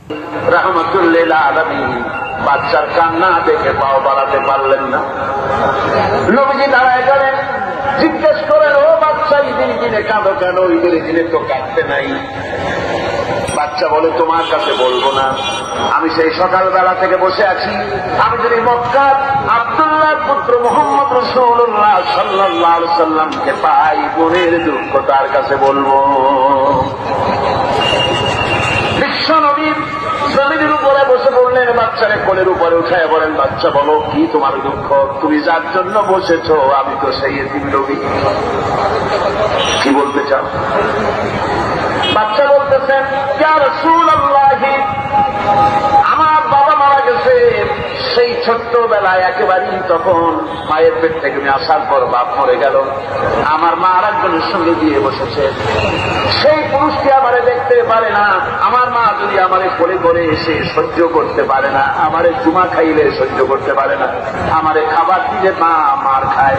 রাহমাতুল লিল আলামিন বাচ্চার কান্না দেখে পাও বাড়াতে পারলেন না। নবীজি দাঁড়ায় গেলেন, জিজ্ঞেস করেন, ও বাচ্চা ঈদের দিনে কাঁদো কেন? ঈদের দিনে তো কাঁদতে নাই। বাচ্চা বলে, তোমার কাছে বলবো না, আমি সেই সকালবেলা থেকে বসে আছি, আমি যদি মক্কার আব্দুল্লাহর পুত্র মুহাম্মদ রাসূলুল্লাহ সাল্লাল্লাহু আলাইহি সাল্লামকে পাই, মনের দুঃখ তার কাছে বলবো। বিশ্ব নবীর জমিনের উপরে বসে পড়লেন, বাচ্চারে কোলের উপরে উঠায় বলেন, বাচ্চা বলো কি তোমার দুঃখ? তুমি যার জন্য বসেছ আমি তো সেই এতিম নবী, কি বলতে চাও? বাচ্চা বলতেছেন, ইয়া রাসূলুল্লাহ, আমার বাবা মারা গেছে সেই ছোট্টবেলায়, একেবারেই তখন মায়ের পেট থেকে আমি আসার পর বাপ মরে গেল, আমার মা আর একজনের সঙ্গে দিয়ে বসেছে, সেই পুরুষটি আমারে দেখতে পারে না, আমার মা যদি আমারে কোলে করে এসে সহ্য করতে পারে না, আমারে চুমা খাইলে সহ্য করতে পারে না, আমারে খাবার দিলে মা মার খায়,